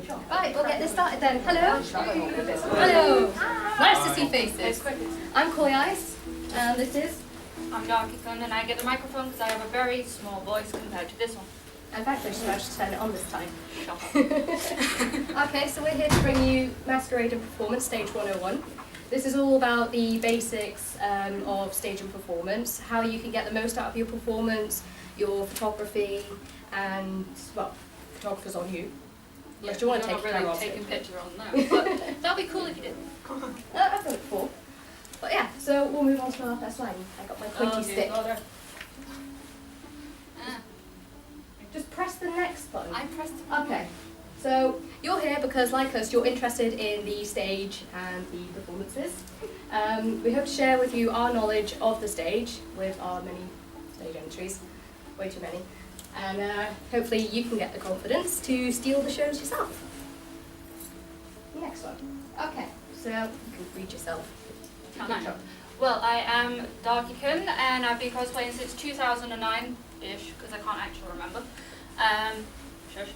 Right, we'll get this started then. Hello. Hello. Nice to see faces. I'm Koiice, and this is? I'm Darkiekun, and I get the microphone because I have a very small voice compared to this one. In fact, I just managed to turn it on this time. Shut up. Okay, so we're here to bring you Masquerade and Performance, Stage 101. This is all about the basics of stage and performance, how you can get the most out of your performance, your photography, and, well, photographer's on you. Unless you want to take a really camera off taking it. picture on that, but that'd be cool if you did. I've done it before. But yeah, so we'll move on to our first line. I got my pointy stick. Just press the next button. I pressed it. Okay, so you're here because, like us, you're interested in the stage and the performances. We hope to share with you our knowledge of the stage with our many stage entries, way too many, and hopefully you can get the confidence to steal the shows yourself. Next one. Okay, so you can read yourself. Well, I am Darkiekun, and I've been cosplaying since 2009-ish, because I can't actually remember. Shush.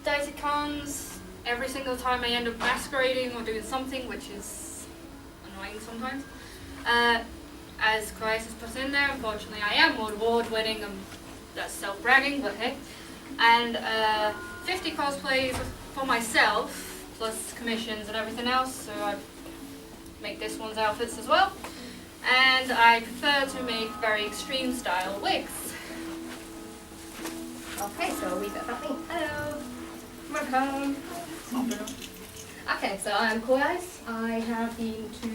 Daisy cons, every single time I end up masquerading or doing something, which is annoying sometimes. As Koiice has put in there, unfortunately I am award winning, and that's self-bragging, but hey. And 50 cosplays for myself, plus commissions and everything else, so I make this one's outfits as well. And I prefer to make very extreme style wigs. Okay, so a wee bit about me. Hello. Welcome. Okay, so I'm Koiice. I have been to,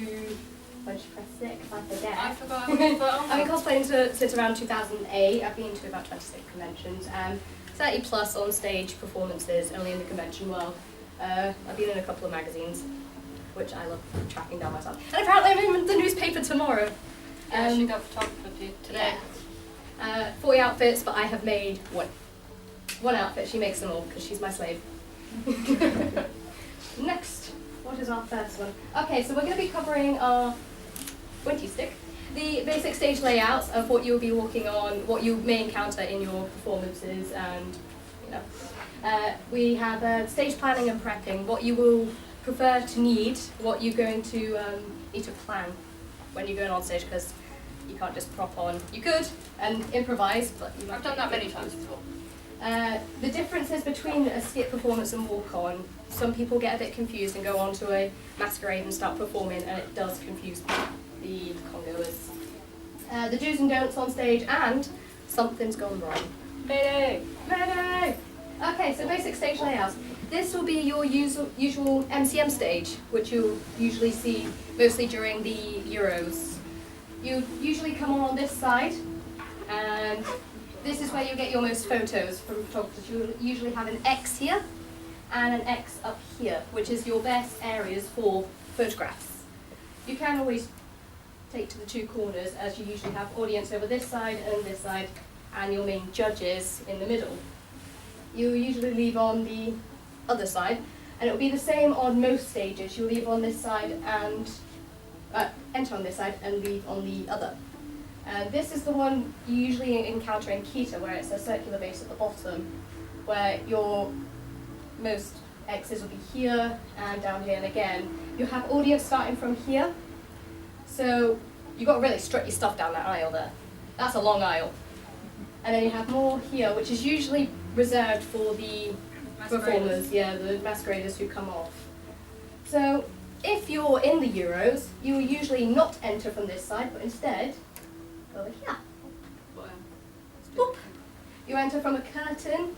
when did you press it? Because I forget. I forgot. I've been cosplaying since around 2008. I've been to about 26 conventions. 30 plus on stage performances, only in the convention world. I've been in a couple of magazines, which I love tracking down myself. And apparently I'm in the newspaper tomorrow. Yeah, she got photography today. Yeah. 40 outfits, but I have made one outfit. She makes them all because she's my slave. Next, what is our first one? Okay, so we're going to be covering our pointy stick, the basic stage layouts of what you'll be walking on, what you may encounter in your performances, and we have stage planning and prepping, what you will prefer to need, what you're going to need to plan when you're going on stage, because you can't just prop on. You could and improvise, but you might. I've done that many times before. The differences between a skit performance and walk-on, some people get a bit confused and go on to a masquerade and start performing, and it does confuse the congoers. The do's and don'ts on stage, and something's gone wrong. Mayday! Mayday! Okay, so basic stage layouts. This will be your usual MCM stage, which you'll usually see mostly during the Euros. You usually come on this side, and this is where you get your most photos from photographers. You'll usually have an X here and an X up here, which is your best areas for photographs. You can always take to the two corners, as you usually have audience over this side, and your main judges in the middle. You usually leave on the other side, and it will be the same on most stages. You'll leave on this side and enter on this side and leave on the other. This is the one you usually encounter in Kita, where it's a circular base at the bottom, where your most X's will be here and down here, and again, you have audience starting from here. So you've got to really strut your stuff down that aisle there. That's a long aisle. And then you have more here, which is usually reserved for the performers, the masqueraders who come off. So if you're in the Euros, you will usually not enter from this side, but instead over here. Boop. You enter from a curtain,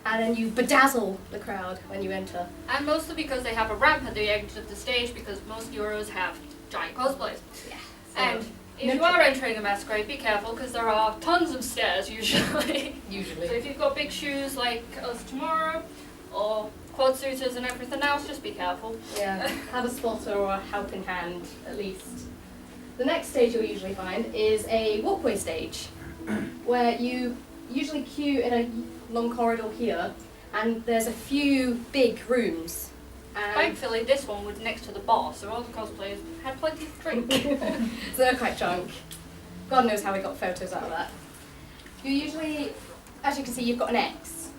and then you bedazzle the crowd when you enter. And mostly because they have a ramp at the edge of the stage, because most Euros have giant cosplays. Yeah. And if you are entering a masquerade, be careful, because there are tons of stairs usually. Usually. So if you've got big shoes like us tomorrow, or quad suiters and everything else, just be careful. Yeah, have a spotter or a helping hand at least. The next stage you'll usually find is a walkway stage, where you usually queue in a long corridor here, and there's a few big rooms. Thankfully, this one was next to the bar, so all the cosplayers had plenty to drink. So they're quite drunk. God knows how we got photos out of that. You usually, as you can see, you've got an X.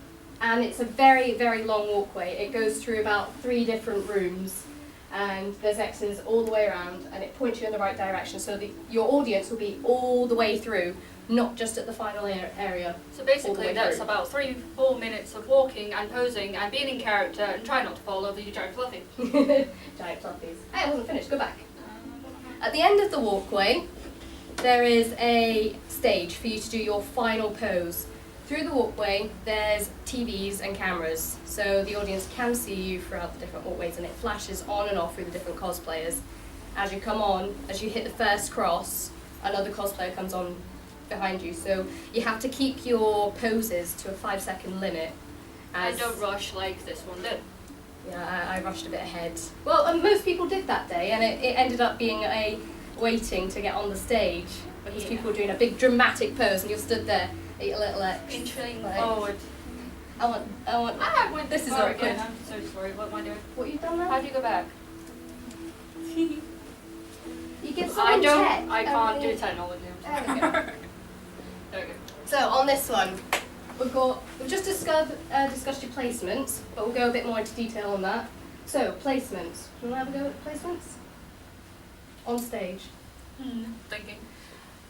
And it's a very, very long walkway. It goes through about 3 different rooms, and there's X's all the way around, and it points you in the right direction, so your audience will be all the way through, not just at the final area. So basically that's through. about 3-4 minutes of walking and posing and being in character and trying not to fall over you giant fluffy. Giant fluffies. Hey, I wasn't finished, go back. At the end of the walkway, there is a stage for you to do your final pose. Through the walkway, there's TVs and cameras, so the audience can see you throughout the different walkways, and it flashes on and off through the different cosplayers. As you come on, as you hit the first cross, another cosplayer comes on behind you, so you have to keep your poses to a 5-second limit. And don't rush like this one did. Yeah, I rushed a bit ahead. Well, most people did that day, and it ended up being a waiting to get on the stage, because people were doing a big dramatic pose, and you stood there. Your little X. Inching like, forward. I want. This is awkward. again. I'm so sorry. What am I doing? What you've done there? How do you go back? You give someone check. I can't do technology. There we go. There we go. So on this one, we've just discussed your placements, but we'll go a bit more into detail on that. So placements. Do you want to have a go at placements? On stage. Thinking.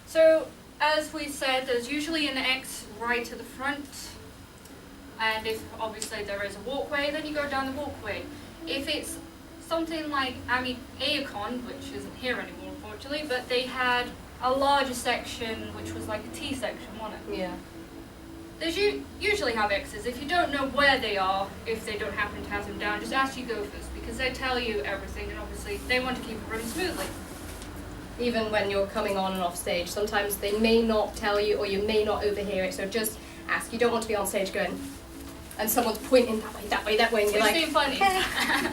So, as we said, there's usually an X right to the front, and if obviously there is a walkway, then you go down the walkway. If it's something like AmeChibi, which isn't here anymore unfortunately, but they had a larger section which was like a T section, wasn't it? Yeah. There's usually have X's. If you don't know where they are, if they don't happen to have them down, just ask your gophers, because they tell you everything, and obviously they want to keep it running smoothly. Even when you're coming on and off stage, sometimes they may not tell you, or you may not overhear it, so just ask. You don't want to be on stage going, and someone's pointing that way, that way, that way, and you're like, it's been funny. Hey.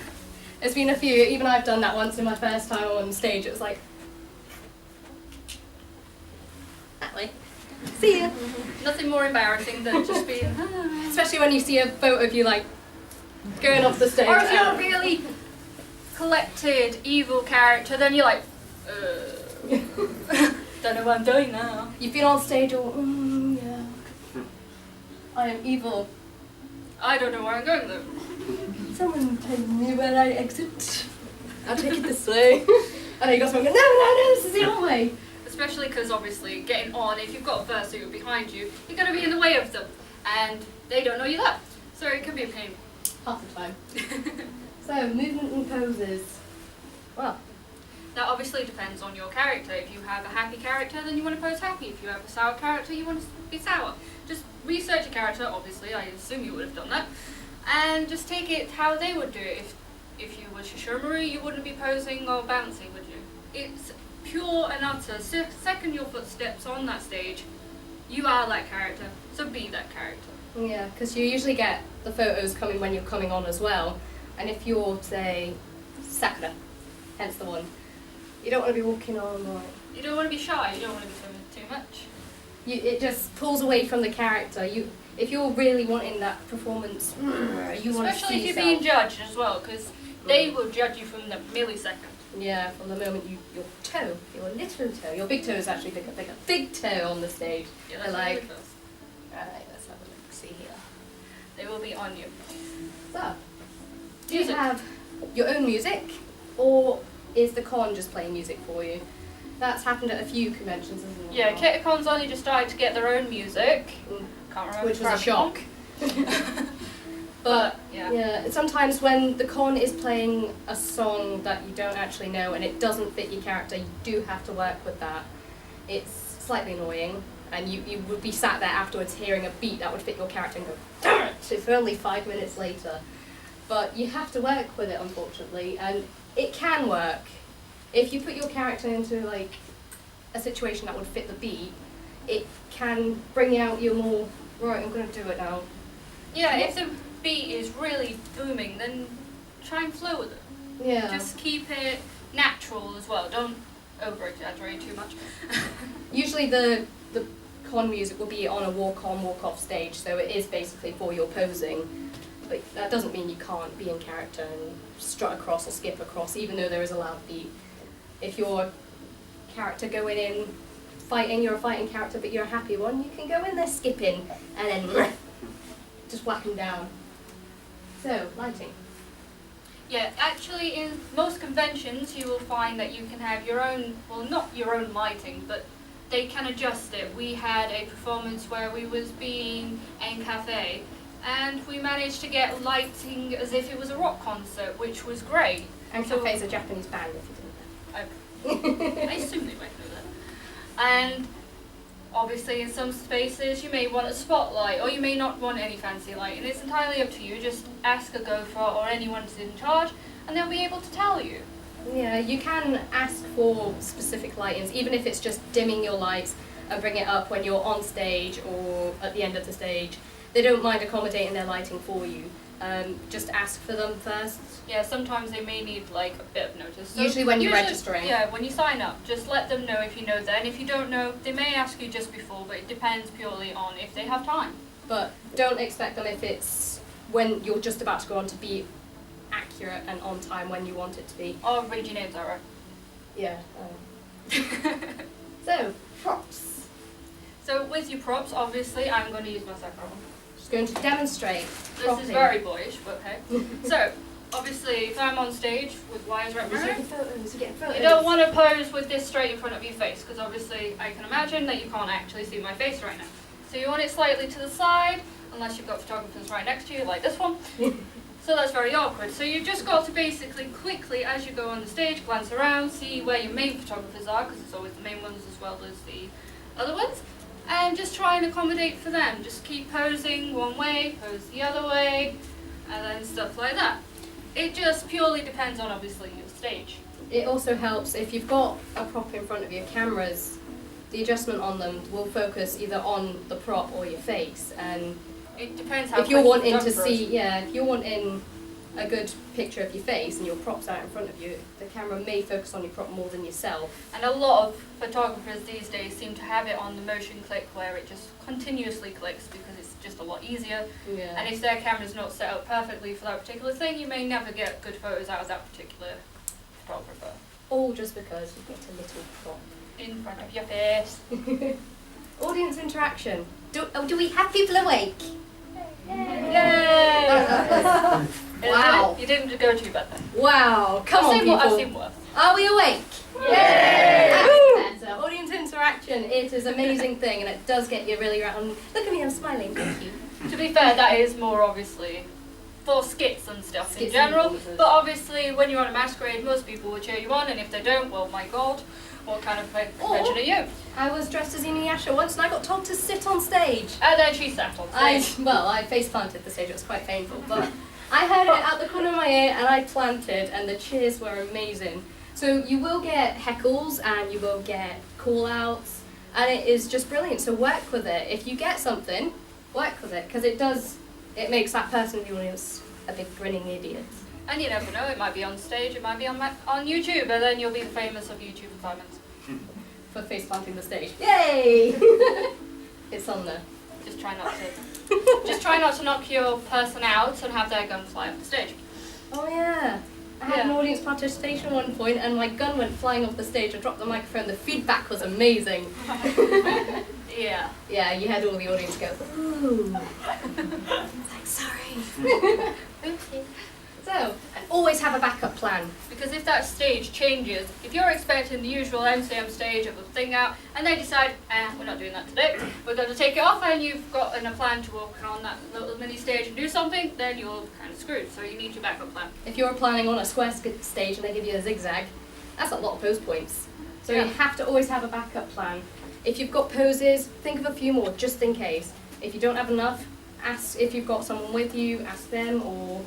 There's been a few, even I've done that once in my first time on stage, it was like, that way. See ya. Nothing more embarrassing than just being, especially when you see a photo of you like going off the stage. or if you're a really collected, evil character, then you're like, don't know what I'm doing now. You've been on stage or, yeah, I am evil. I don't know where I'm going though. Someone tell me where I exit. I'll take it this way. And then you got someone going, no, this is the other way. Especially because obviously getting on, if you've got a fursuit behind you, you're going to be in the way of them. And they don't know you're there. So it can be a pain. Half the time. So, movement and poses. Well, that obviously depends on your character. If you have a happy character, then you want to pose happy. If you have a sour character, you want to be sour. Just research a character, obviously, I assume you would have done that. And just take it how they would do it. If you were Shishomaru, you wouldn't be posing or bouncing, would you? It's pure and utter. Second your footsteps on that stage, you are that character, so be that character. yeah, because you usually get the photos coming when you're coming on as well. And if you're, say, Sakura, hence the one, you don't want to be walking on like... You don't want to be shy, you don't want to be doing too much. It just pulls away from the character. If you're really wanting that performance, you want to see especially if you're yourself. being judged as well, because they will judge you from the millisecond. Yeah, from the moment your little toe, your big toe is actually big, a big toe on the stage. Yeah, They're that's like, really close. alright, let's have a look, see here. They will be on you. So, do you Music. have your own music, or is the con just playing music for you? That's happened at a few conventions, isn't it? Yeah, Kitacon's only just started to get their own music. Can't remember. Which was a shock. But yeah. Sometimes when the con is playing a song that you don't actually know and it doesn't fit your character, you do have to work with that. It's slightly annoying, and you would be sat there afterwards hearing a beat that would fit your character and go, darn it, it's only 5 minutes later. But you have to work with it, unfortunately, and it can work. If you put your character into like a situation that would fit the beat, it can bring out your more, right, I'm going to do it now. Yeah, if the beat is really booming, then try and flow with it. Yeah. Just keep it natural as well. Don't over-exaggerate too much. Usually the con music will be on a walk-on, walk-off stage, so it is basically for your posing. But that doesn't mean you can't be in character and strut across or skip across, even though there is a loud beat. If your character going in fighting, you're a fighting character, but you're a happy one, you can go in there skipping and then just whack them down. So, lighting. Yeah, actually in most conventions you will find that you can have your own, well not your own lighting, but they can adjust it. We had a performance where we was being in cafe and we managed to get lighting as if it was a rock concert, which was great. And Cafe is a Japanese band, if you didn't know. I assume they might know that. And obviously in some spaces you may want a spotlight or you may not want any fancy light, and it's entirely up to you. Just ask a gopher or anyone who's in charge and they'll be able to tell you. Yeah, you can ask for specific lightings, even if it's just dimming your lights and bring it up when you're on stage or at the end of the stage. They don't mind accommodating their lighting for you. Just ask for them first. Yeah, sometimes they may need like a bit of notice. So Usually when you're registering. Yeah, when you sign up, just let them know if you know that. And if you don't know, they may ask you just before, but it depends purely on if they have time. But don't expect them if it's when you're just about to go on to be accurate and on time when you want it to be. Or read your names out right. Yeah. So, props. So with your props, obviously, I'm going to use my second one. Just going to demonstrate. This is very boyish, but okay. So, obviously, if I'm on stage with wires right We're behind taking photos, we're getting photos. you don't want to pose with this straight in front of your face, because obviously I can imagine that you can't actually see my face right now. So you want it slightly to the side, unless you've got photographers right next to you, like this one. So that's very awkward. So you've just got to basically quickly, as you go on the stage, glance around, see where your main photographers are, because it's always the main ones as well as the other ones, and just try and accommodate for them. Just keep posing one way, pose the other way, and then stuff like that. It just purely depends on, obviously, your stage. It also helps if you've got a prop in front of your cameras, the adjustment on them will focus either on the prop or your face. And It depends how if you're quick you wanting to photograph. see, yeah, if you're wanting a good picture of your face and your prop's out in front of you, the camera may focus on your prop more than yourself. And a lot of photographers these days seem to have it on the motion click where it just continuously clicks because it's just a lot easier. Yeah. And if their camera's not set up perfectly for that particular thing, you may never get good photos out of that particular photographer. All just because you've got a little prop. In front of your face. Audience interaction. Do we have people awake? Yay! Wow. You didn't go too bad then. Wow, come on people. I've seen worse. Are we awake? Yay! That's better. Audience interaction, it is an amazing thing and it does get you really around. Look at me, I'm smiling, thank you. To be fair, that is more obviously for skits and stuff Skits in general, and performances. but obviously when you're on a masquerade, most people will cheer you on, and if they don't, well, my god, what kind of convention are you? I was dressed as Inuyasha once and I got told to sit on stage. And then she sat on stage. I face planted the stage, it was quite painful, but I heard it out the corner of my ear and I planted and the cheers were amazing. So you will get heckles and you will get call-outs and it is just brilliant, so work with it. If you get something, work with it, because it makes that person in the audience a big grinning idiot. And you never know, it might be on stage, it might be on YouTube, and then you'll be the famous of YouTube for 5 minutes. For face planting the stage. Yay! It's on there. Just try not to knock your person out and have their gun fly off the stage. Oh yeah. I had an Yeah. audience participation at one point and my gun went flying off the stage. I dropped the microphone. The feedback was amazing. Yeah. Yeah, you had all the audience go, ooh. Like, sorry. Oopsie. So, and always have a backup plan. Because if that stage changes, if you're expecting the usual MCM stage of a thing out, and they decide, we're not doing that today, we're going to take it off, and you've got a plan to walk on that little mini stage and do something, then you're kind of screwed. So you need your backup plan. If you're planning on a square stage and they give you a zigzag, that's a lot of pose points. So Yeah. you have to always have a backup plan. If you've got poses, think of a few more just in case. If you don't have enough, ask if you've got someone with you, ask them, or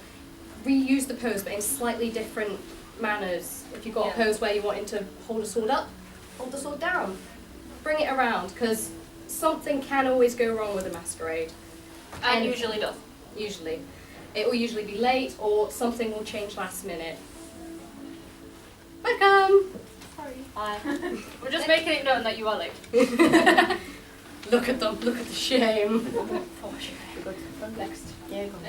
reuse the pose but in slightly different manners. If you've got Yeah. a pose where you're wanting to hold a sword up, hold the sword down. Bring it around, because something can always go wrong with a masquerade. And And- usually does. Usually. It will usually be late or something will change last minute. Welcome! Sorry. We're just making it known that you are late. Look at them, look at the shame. Oh, shit. Next. Yeah, go on.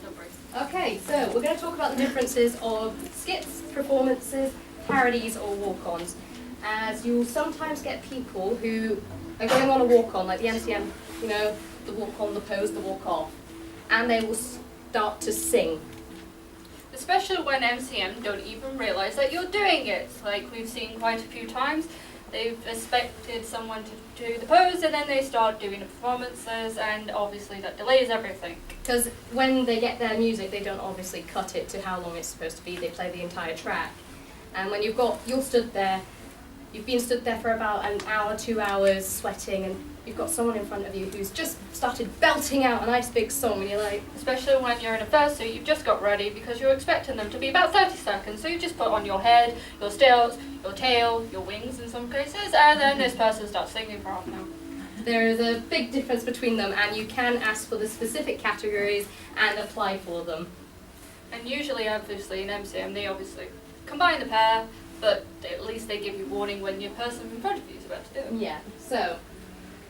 No break. Okay, so we're going to talk about the differences of skits, performances, parodies or walk-ons. As you'll sometimes get people who are going on a walk-on, like the MCM, you know, the walk-on, the pose, the walk-off. and they will start to sing. Especially when MCM don't even realise that you're doing it. Like we've seen quite a few times, they've expected someone to do the pose and then they start doing the performances, and obviously that delays everything. Because when they get their music, they don't obviously cut it to how long it's supposed to be. They play the entire track. And when you're stood there, you've been stood there for about an hour, 2 hours, sweating, and you've got someone in front of you who's just started belting out a nice big song, and you're like... Especially when you're in a fursuit, you've just got ready because you're expecting them to be about 30 seconds. So you just put on your head, your stilts, your tail, your wings in some cases, and then this person starts singing for half an hour. There is a big difference between them, and you can ask for the specific categories and apply for them. And usually, obviously, in MCM, they obviously combine the pair, but at least they give you warning when your person in front of you is about to do it. Yeah, so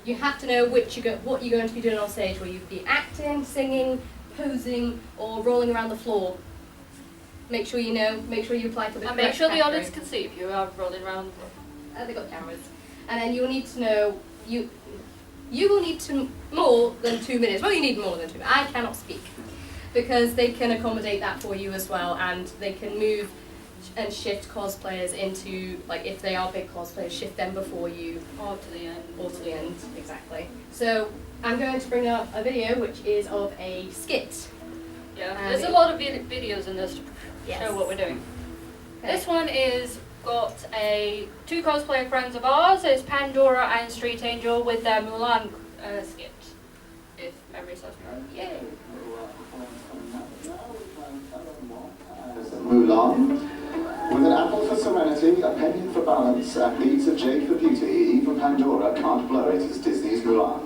you have to know what you're going to be doing on stage, where you'd be acting, singing, posing, or rolling around the floor. Make sure you know, make sure you apply for the And correct make sure the category. audience can see if you are rolling around the floor. They've got cameras. And then you'll need to know, you will need to more than 2 minutes. Well, you need more than 2 minutes. I cannot speak. Because they can accommodate that for you as well, and they can move and shift cosplayers into, like if they are big cosplayers, shift them before you. Or to the end. Or to the end, exactly. So I'm going to bring up a video which is of a skit. Yeah, there's a lot of videos in this to show what we're doing. Okay. This one is got two cosplayer friends of ours. It's Pandora and Street Angel with their Mulan skit, if memory serves me right. Yay! Mulan. With an apple for serenity, a penny for balance, and beads of jade for beauty, even Pandora can't blow it as Disney's Mulan.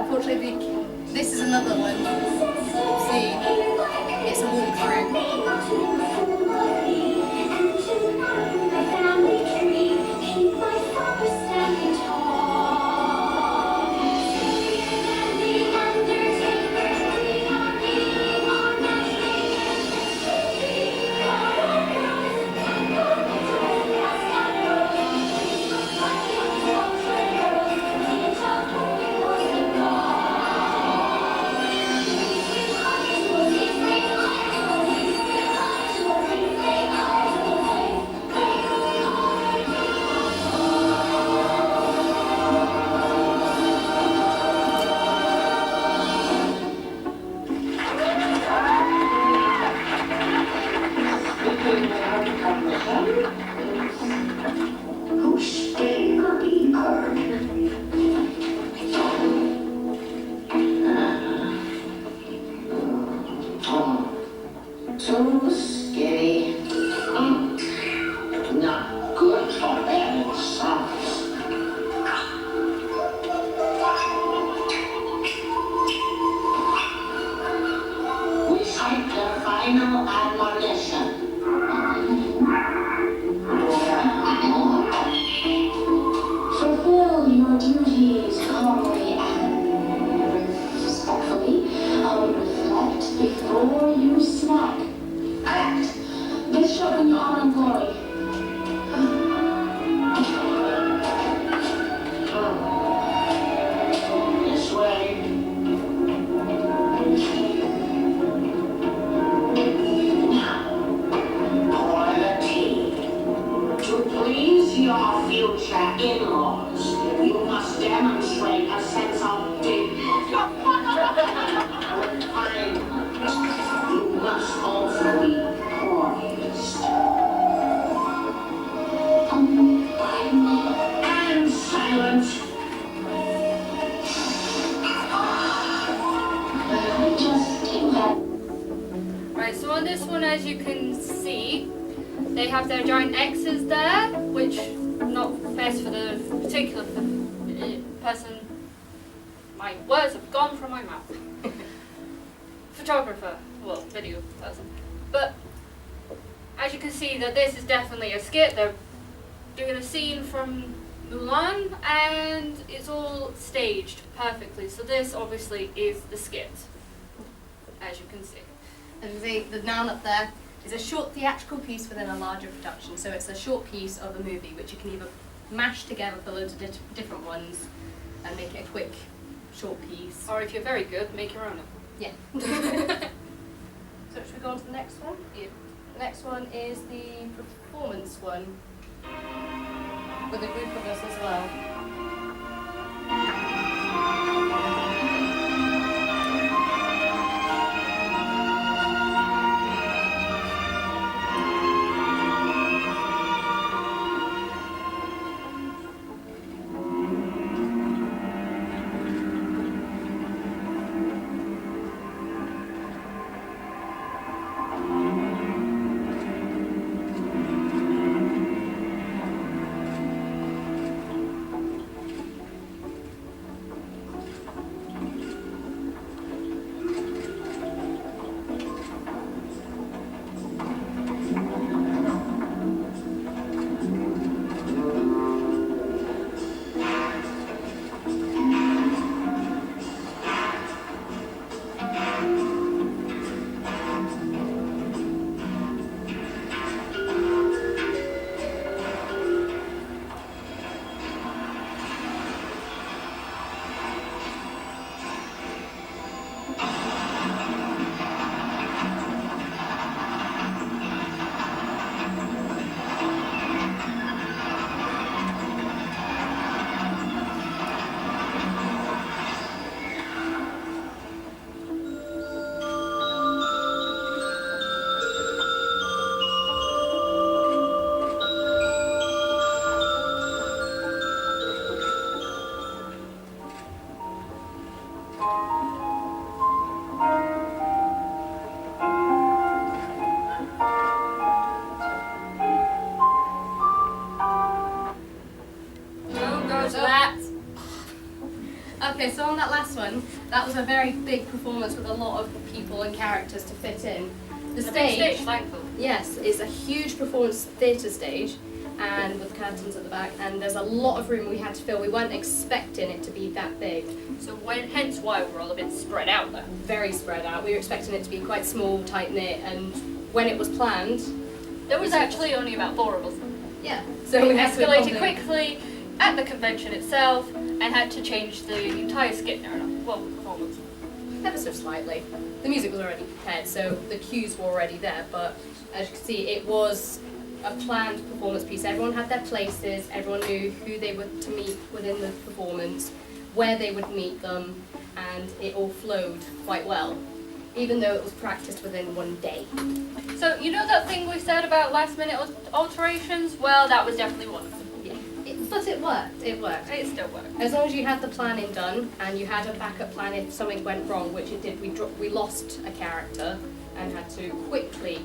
Unfortunately, this is another one. See, it's a walkthrough. Too skinny. Not good for having socks. Recite the final admonition. Fulfill your duties calmly and respectfully. Reflect before you snack. Act. This shall be your employee. This way. Now, pour the tea. To please your future in-laws, you must demonstrate a sense of dignity. You must also be poised. And silent. Just take that. Right, so on this one, as you can see, they have their giant X's there, which not best for the particular person. My words have gone from my mouth. Photographer, well, video person. But as you can see, that this is definitely a skit. They're doing a scene from Mulan, and it's all staged perfectly. So this obviously is the skit, as you can see. And the noun up there is a short theatrical piece within a larger production. So it's a short piece of a movie which you can either mash together for loads of different ones and make it a quick short piece. Or if you're very good, make your own. Yeah. So should we go on to the next one? Yeah. The next one is the performance one, with a group of us as well. Okay, so on that last one, that was a very big performance with a lot of people and characters to fit in. The It's a big stage, stage, thankful. yes, is a huge performance theatre stage, and with curtains at the back, and there's a lot of room we had to fill. We weren't expecting it to be that big. So hence why we're all a bit spread out there. Very spread out. We were expecting it to be quite small, tight-knit, and when it was planned, There was actually only about 4 of us. yeah. So We we had to escalated accommodate- quickly at the convention itself and had to change the entire skit narrative. Well, performance. Ever so slightly. The music was already prepared, so the cues were already there, but as you can see, it was a planned performance piece. Everyone had their places, everyone knew who they were to meet within the performance, where they would meet them, and it all flowed quite well, even though it was practiced within one day. So, you know that thing we said about last minute alterations? Well, that was definitely one of them. Yeah. But it worked, It still worked. As long as you had the planning done, and you had a backup plan if something went wrong, which it did, we lost a character, and had to quickly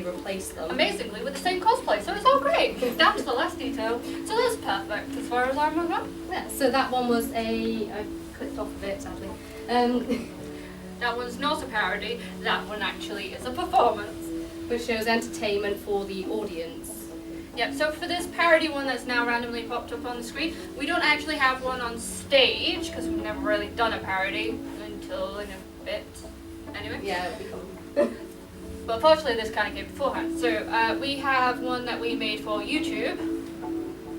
replace them. Amazingly, with the same cosplay, so it's all great. Down to the last detail. So that's perfect as far as I'm concerned. Yeah, so that one was I clicked off of it, sadly. That one's not a parody, that one actually is a performance. Which shows entertainment for the audience. Yep, so for this parody one that's now randomly popped up on the screen, we don't actually have one on stage, because we've never really done a parody until in a bit. Anyway. Yeah, we come. But fortunately this kind of came beforehand. So we have one that we made for YouTube,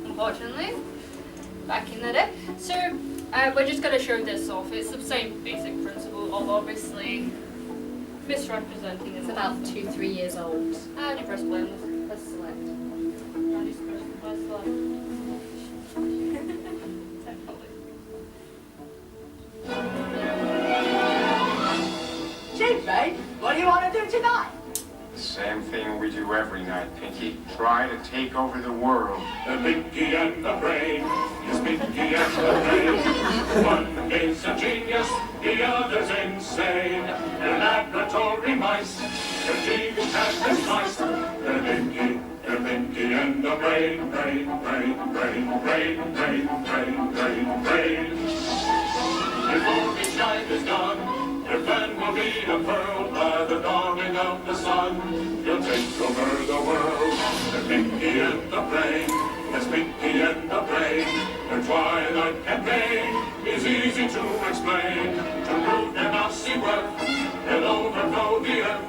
unfortunately, back in the day. So we're just going to show this off. It's the same basic principle of obviously misrepresenting It's it. about 2-3 years old. How do you press play on this? Let's select. How do you press select? Chief, mate, what do you want to do tonight? Same thing we do every night, Pinky. Try to take over the world. The Pinky and the Brain, yes, Pinky and the Brain. One is a genius, the other's insane. They're laboratory mice, they're genius and mice. The Pinky and the Brain, brain, brain, brain, brain, brain, brain, brain, brain. Before each night is done, your pen will be unfurled by the dawning of the sun. You'll take over the world. The Pinky and the Brain, yes, Pinky and the Brain. Their twilight campaign is easy to explain. To prove their mousy worth, they'll overthrow the earth.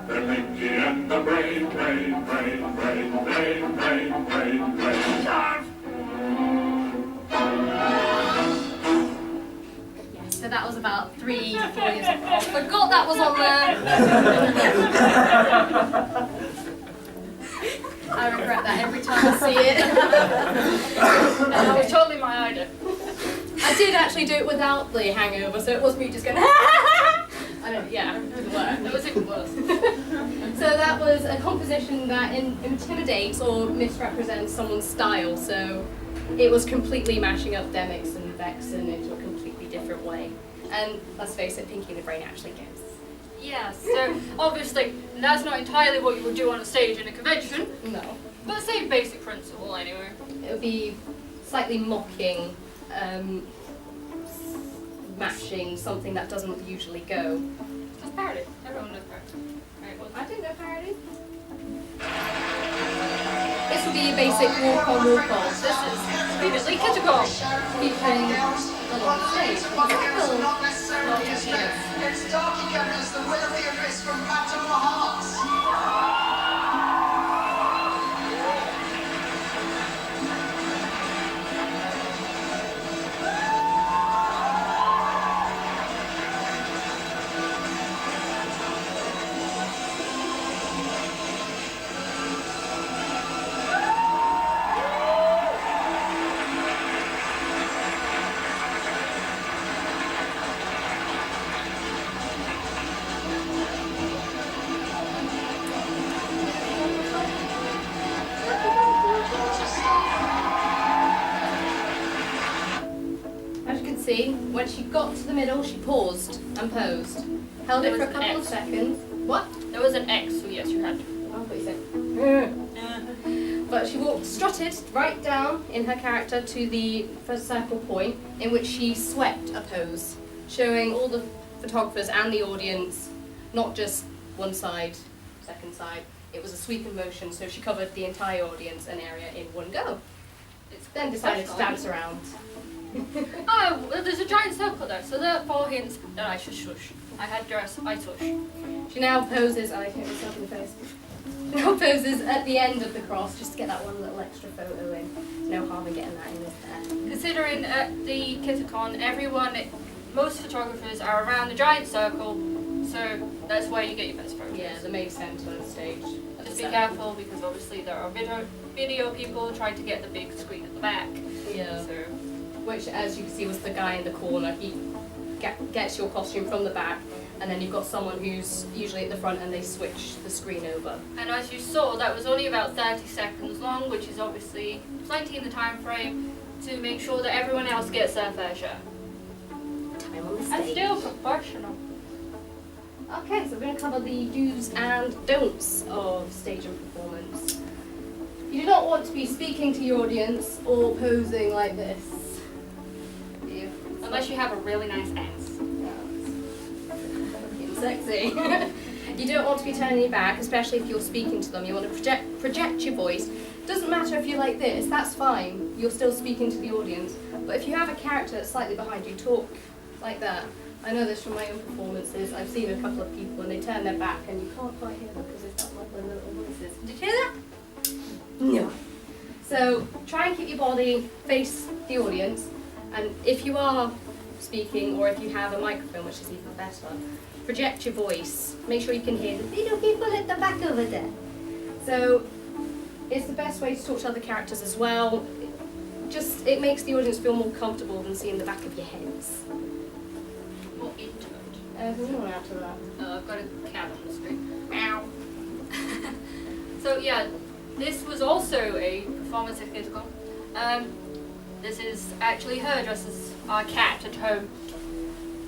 The Pinky and the Brain, brain, brain, brain, brain, brain, brain, brain. that was about 3-4 years ago. I forgot that was on there. I regret that every time I see it. That was totally my idea. I did actually do it without the hangover, so it was me just going, I don't, yeah, it didn't work. It was even worse. So that was a composition that intimidates or misrepresents someone's style, so it was completely mashing up Demix and Vexen into a completely different way. And let's face it, Pinky and the Brain actually gets. Yes, so obviously that's not entirely what you would do on a stage in a convention, No. but same basic principle anyway. It would be slightly mocking, mashing something that doesn't usually go. It's parody. Everyone knows parody. Right, well, I didn't know parody. This would be a basic walk-on, walk-on. this is immediately Kitagol. Featuring little on stage. It's Darkiekun as the will of the abyss from Phantom of Hearts. As you can see, when she got to the middle, she paused and posed. Held it for a couple of seconds. What? There was an X, so yes, you had to. Oh, I thought you said. But she strutted right down in her character to the first circle point, in which she swept a pose, showing all the photographers and the audience, not just one side, second side. It was a sweeping motion, so she covered the entire audience and area in one go. It's Then decided to professional. dance around. Oh, well, there's a giant circle there, so there are 4 hints that I should shush. I had dress, I tush. She now poses, I hit myself in the face. Now poses at the end of the cross just to get that one little extra photo in. There's no harm in getting that in, is there? Considering at the Kitacon, most photographers are around the giant circle, so that's where you get your best photos. Yeah, the main centre of the stage. at Just the be centre. careful because obviously there are video people trying to get the big screen at the back. Yeah. So Which, as you can see, was the guy in the corner. He gets your costume from the back, and then you've got someone who's usually at the front, and they switch the screen over. and as you saw, that was only about 30 seconds long, which is obviously plenty in the time frame to make sure that everyone else gets their fair share. Time on the And stage. still professional. Okay, so we're going to cover the do's and don'ts of stage and performance. You do not want to be speaking to your audience or posing like this. Unless you have a really nice ass. Looking sexy. You don't want to be turning your back, especially if you're speaking to them. You want to project your voice. Doesn't matter if you're like this, that's fine. You're still speaking to the audience. But if you have a character that's slightly behind you, talk like that. I know this from my own performances. I've seen a couple of people and they turn their back and you can't quite hear them because they've got like their little voices. Did you hear that? No. So try and keep your body face the audience, and if you are speaking or if you have a microphone, which is even better, project your voice. Make sure you can hear the little people at the back over there. So it's the best way to talk to other characters as well. It makes the audience feel more comfortable than seeing the back of your heads. More intimate. There's no one after that. I've got a cat on the screen. Ow. So yeah, this was also a performance at Kitacon. This is actually her dressed as our cat at home,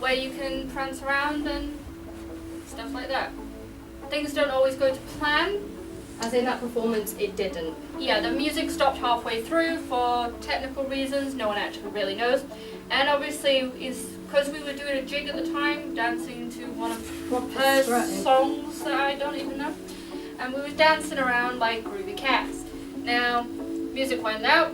where you can prance around and stuff like that. Things don't always go to plan. As in that performance, it didn't. Yeah, the music stopped halfway through for technical reasons, no one actually really knows. And obviously, it's because we were doing a jig at the time, dancing to one of her songs that I don't even know. And we were dancing around like groovy cats. Now, music went out,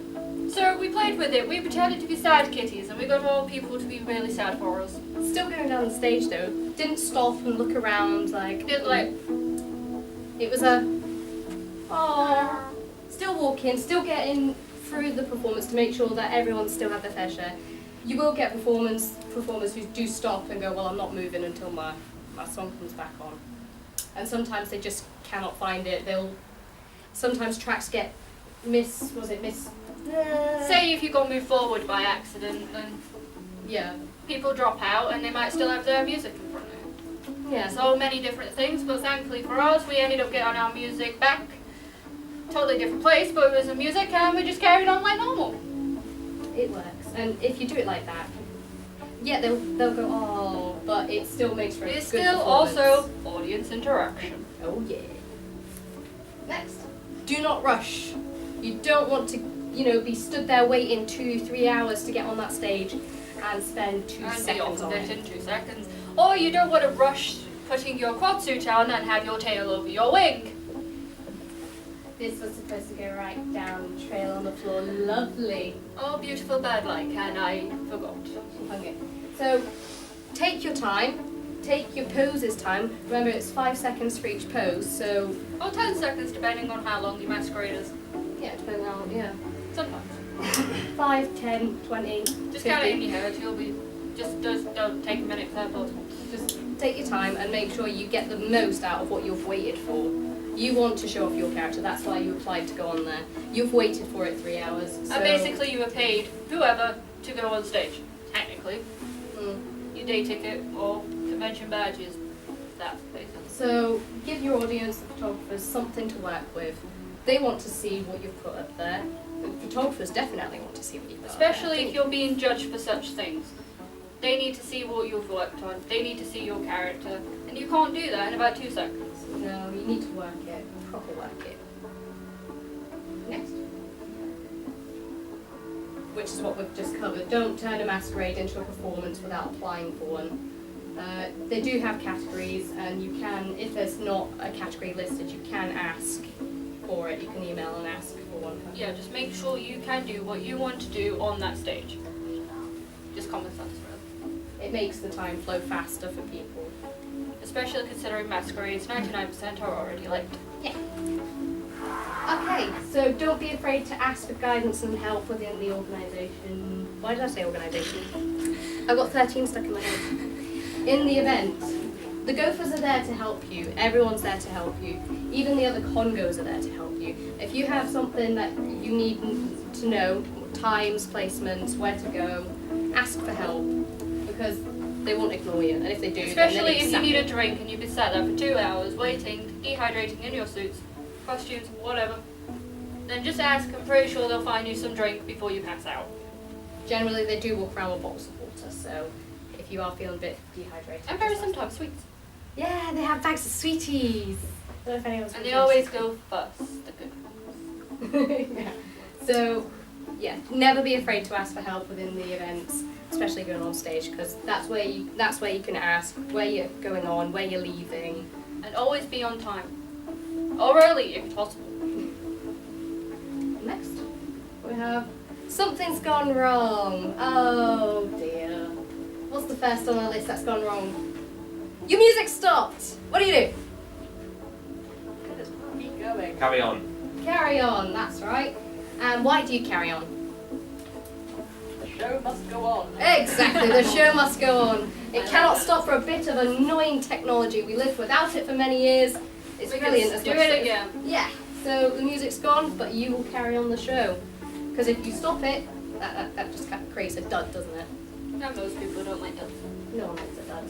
so we played with it. We pretended to be sad kitties, and we got all people to be really sad for us. Still going down the stage though. Didn't stop and look around like. Did like, It was a. Oh. Still walking, still getting through the performance to make sure that everyone still had their fair share. you will get performers who do stop and go, well, I'm not moving until my song comes back on. And sometimes they just cannot find it. Sometimes tracks get Say if you got moved forward by accident, then yeah. people drop out and they might still have their music in front of them. Yeah. So many different things, but thankfully for us, we ended up getting our music back. Totally different place, but it was the music and we just carried on like normal. It works. And if you do it like that, yeah, they'll go, oh, but it still makes for a It's good still performance. also audience interaction. Oh yeah. Next, do not rush. You don't want to, be stood there waiting 2-3 hours to get on that stage and spend 2 And be seconds off on it it. in 2 seconds. Or you don't want to rush putting your quad suit on and have your tail over your wing. This was supposed to go right down the trail on the floor. Lovely. Oh, beautiful bird-like, and I forgot. Okay. So, take your time. Take your poses time. Remember, it's 5 seconds for each pose. So, Or 10 seconds, depending on how long your masquerade is. yeah, depending on, yeah. Sometimes. 5, 10, 20, Just count it in 50. your head. You'll be. Just don't take a minute for that possible. Just take your time and make sure you get the most out of what you've waited for. You want to show off your character, that's why you applied to go on there. You've waited for it 3 hours. So, And basically, you were paid whoever to go on stage. Technically, your day ticket or convention badges. That basically. So give your audience, the photographers, something to work with. They want to see what you've put up there. The photographers definitely want to see what you've put Especially up there. if you're being judged for such things. They need to see what you've worked on. They need to see your character. And you can't do that in about 2 seconds. No, you need to work it, proper work it. Next. Which is what we've just covered. Don't turn a masquerade into a performance without applying for one. They do have categories, and you can, if there's not a category listed, you can ask for it. You can email and ask for one. Yeah, just make sure you can do what you want to do on that stage. Just common sense, really. It makes the time flow faster for people. Especially considering masquerades, 99% are already late. Yeah. Okay, so don't be afraid to ask for guidance and help within the organisation. Why did I say organisation? I've got 13 stuck in my head. In the event, the gophers are there to help you. Everyone's there to help you. Even the other congos are there to help you. If you have something that you need to know, times, placements, where to go, ask for help, because they won't ignore you. And if they do, Especially if you then need a drink and you've been sat there for 2 hours waiting, dehydrating in your suits, costumes, whatever, then just ask. I'm pretty sure they'll find you some drink before you pass out. generally they do walk around with bottles of water, so if you are feeling a bit dehydrated. And very sometimes sweets. Yeah, they have bags of sweeties. I don't know if anyone's And they been always go first, the good ones. yeah. So, yeah, never be afraid to ask for help within the events, especially going on stage, because that's where you can ask where you're going on, where you're leaving. And always be on time. Or early, if possible. Next, we have something's gone wrong. Oh dear. What's the first on our list that's gone wrong? Your music stopped. What do you do? Just keep going. Carry on. Carry on, that's right. And why do you carry on? The show must go on. Exactly, the show must go on. It cannot stop for a bit of annoying technology. We lived without it for many years. It's We can brilliant as do much it as- again. Yeah, so the music's gone, but you will carry on the show. Because if you stop it, that just kind of creates a dud, doesn't it? And most people don't like duds. No one likes a dud.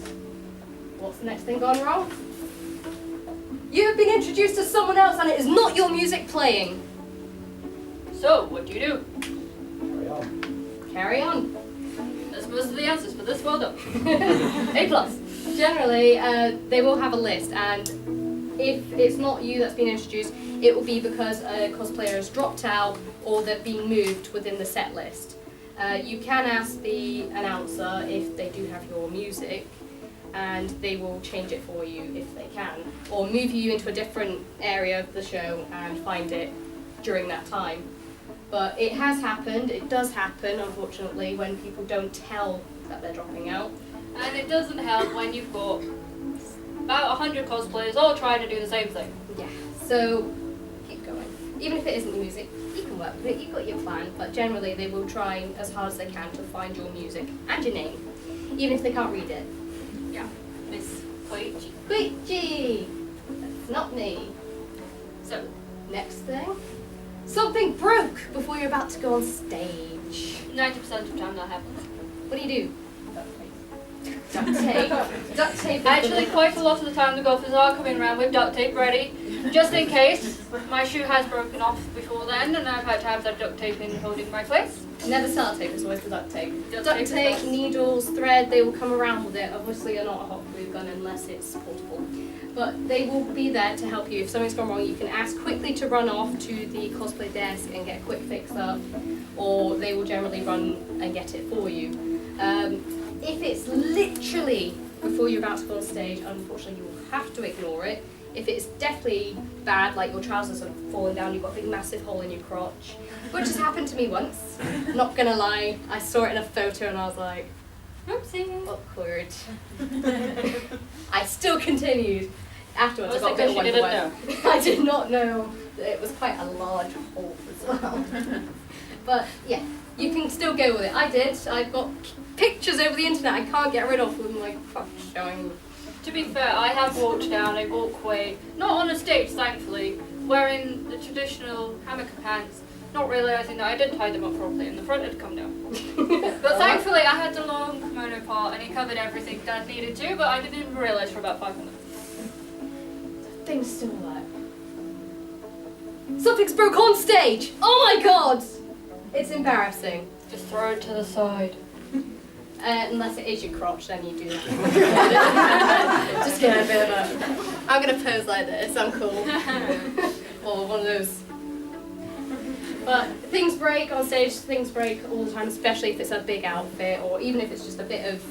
What's the next thing gone wrong? You have been introduced to someone else and it is not your music playing. So, what do you do? Carry on. Carry on. That's most of the answers for this. Well done. A+. Generally, they will have a list, and if it's not you that's been introduced, it will be because a cosplayer has dropped out or they've been moved within the set list. You can ask the announcer if they do have your music, and they will change it for you if they can, or move you into a different area of the show and find it during that time. But it has happened, it does happen, unfortunately, when people don't tell that they're dropping out. And it doesn't help when you've got about 100 cosplayers all trying to do the same thing. Yeah, so keep going. even if it isn't music, you can work with it, you've got your plan, but generally they will try as hard as they can to find your music and your name, even if they can't read it. Yeah, Miss Koiice. Koiice! That's not me. So, Next thing. Something broke before you're about to go on stage. 90% of the time that happens. What do you do? Duct tape. Duct tape. Actually, quite a lot of the time the golfers are coming around with duct tape ready, just in case my shoe has broken off before then and I've had to have that duct tape in holding my place. Never sellotape, it's always the duct tape. Duct Duct tape is tape, best. needles, thread, they will come around with it. Obviously you're not a hot glue gun unless it's portable. But they will be there to help you. If something's gone wrong, you can ask quickly to run off to the cosplay desk and get a quick fix up, or they will generally run and get it for you. If it's literally before you're about to go on stage, unfortunately you will have to ignore it. If it's definitely bad, like your trousers are falling down, you've got a big massive hole in your crotch, which has happened to me once. Not gonna lie, I saw it in a photo and I was like, oopsie, awkward. I still continued. Afterwards, I got a bit of because you didn't wet. I did not know that it was quite a large hole as well. But yeah, you can still go with it. I did. I've got pictures over the internet I can't get rid of with my crotch showing. To be fair, I have walked down a walkway, not on a stage thankfully, wearing the traditional hammock pants, not realising that I didn't tie them up properly and the front had come down. But thankfully I had the long kimono part and it covered everything that I needed to, but I didn't even realise for about 5 minutes. Things still work. Something's broke on stage! Oh my god! It's embarrassing. Just throw it to the side. Unless it is your crotch, then you do that. Just get a bit of a... I'm going to pose like this, I'm cool. Or one of those. But things break on stage, things break all the time, especially if it's a big outfit, or even if it's just a bit of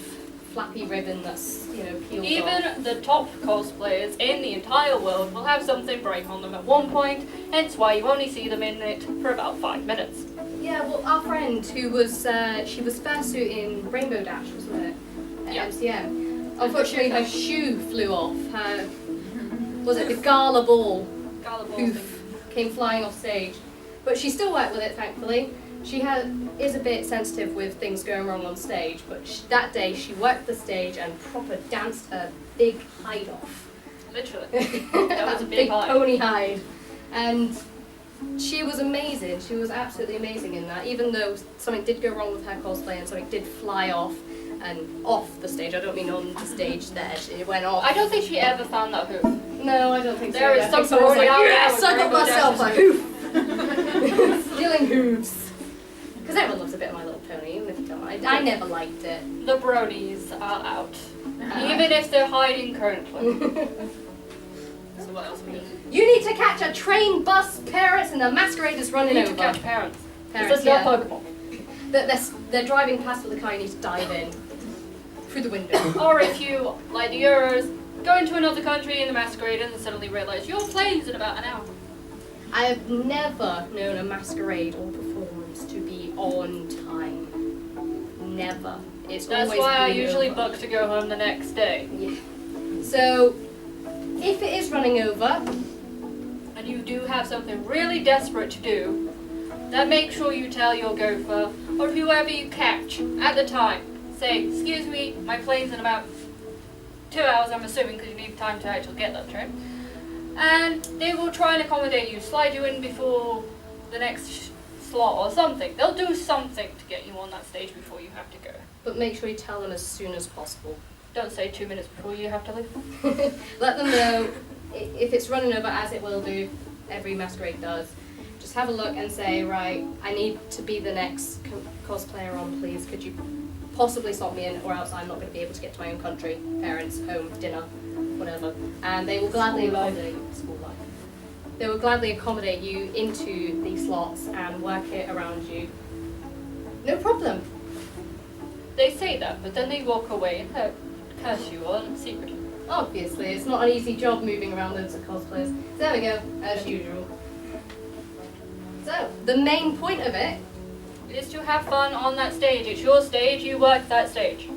flappy ribbon that's, you know, peeled off. Even the top cosplayers in the entire world will have something break on them at one point, hence why you only see them in it for about 5 minutes. Yeah, well, our friend who was, she was fursuit in Rainbow Dash, wasn't it? At Yeah. MCM. Unfortunately, her shoe flew off. Her, was it the Gala Ball Gala balls. hoof came flying off stage. But she still worked with it, thankfully. She is a bit sensitive with things going wrong on stage, but that day she worked the stage and proper danced her big hide off. Literally. That was a big hide. pony hide. And she was amazing. She was absolutely amazing in that. Even though something did go wrong with her cosplay and something did fly off and off the stage. I don't mean on the stage there. It went off. I don't think she ever found that hoof. No, I don't think so. There is I think some someone was like, story out yes, there I got with myself a Rainbow hoof. Stealing hooves. Because everyone loves a bit of My Little Pony, even if you don't. I never liked it. The bronies are out. Even if they're hiding currently. So what else we do? You need to catch a train bus, parents, and the masquerade is running We need over. to catch parents. Parents, This is not yeah. Pokemon. They're driving past with the car, you need to dive in. Through the window. Or if you, like the Euros, go into another country in the masquerade and suddenly realise your plane's in about an hour. I have never known a masquerade or performance to be on time. Never. It's That's always why I been usually over. book to go home the next day. Yeah. So, if it is running over, And you do have something really desperate to do, then make sure you tell your gopher or whoever you catch at the time. Say, excuse me, my plane's in about 2 hours, I'm assuming, because you need time to actually get that train. And they will try and accommodate you, slide you in before the next slot or something. They'll do something to get you on that stage before you have to go. but make sure you tell them as soon as possible. Don't say 2 minutes before you have to leave. Let them know if it's running over, as it will do, every masquerade does. Just have a look and say, right, I need to be the next cosplayer on, please. Could you possibly slot me in, or else I'm not going to be able to get to my own country, parents, home, dinner, whatever. And they will gladly accommodate school life. They will gladly accommodate you into these slots and work it around you. No problem. They say that, but then they walk away and curse you all secretly. Obviously, it's not an easy job moving around loads of cosplayers. So there we go, as usual. So, the main point of it, Is to have fun on that stage. It's your stage, you work that stage.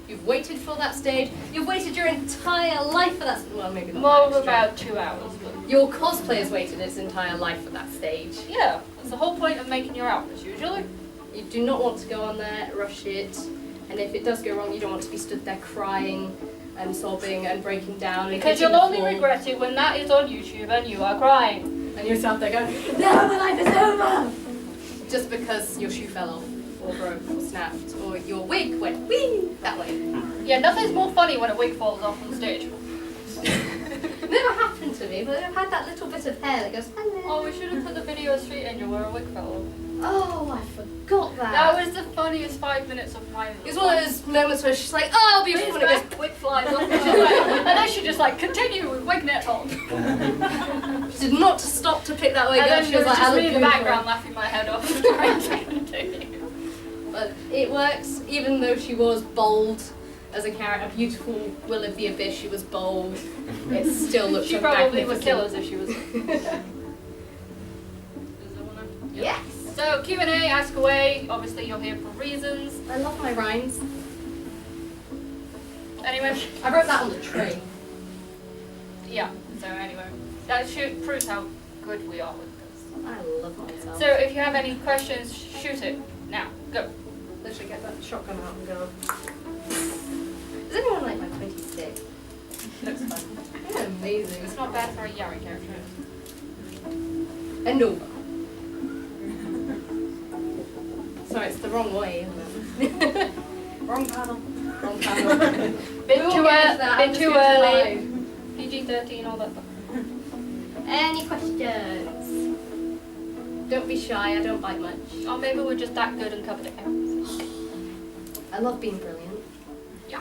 you've waited for that stage, you've waited your entire life for that well, maybe not More that of extreme. about 2 hours, but Your cosplayer's waited its entire life for that stage. Yeah, that's the whole point of making your outfits usually. You do not want to go on there, rush it, and if it does go wrong, you don't want to be stood there crying and sobbing and breaking down. Because you'll only regret it when that is on YouTube and you are crying. And you're sat there going, no, my life is over! Just because your shoe fell off, or broke, or snapped, or your wig went whee that way. Yeah, nothing's more funny when a wig falls off on stage. Never happened to me, but I've had that little bit of hair that goes, hello. Oh, we should have put the video straight in you where a wig fell off. Oh, I forgot that. That was the funniest 5 minutes of my life. It was one of those moments where she's like, oh, beautiful, and it goes, wig flies off, and she's like, and then she just like continue with wig net on. she did not stop to pick that wig And up. then She there was was like, just I me look in the beautiful. background laughing my head off, trying to continue. But it works, even though she was bold as a character, beautiful Will of the Abyss, she was bold. It still looks She probably would kill us if she was. Is there one there? Yes. So Q&A, ask away. Obviously you're here for reasons. I love my rhymes. Anyway, I wrote that on the train. yeah. So anyway, that proves how good we are with this. I love myself. So if you have any questions, shoot it now. Go. Literally get that shotgun out and go. Does anyone like my 20 stick? Looks fun. They're amazing. It's not bad for a Yari character. And over. Sorry, it's the wrong way, isn't it? Wrong panel. Wrong panel. Bit too early. PG-13, all that stuff. Any questions? Don't be shy, I don't bite much. Or maybe we're just that good and covered it out. I love being brilliant. Yeah.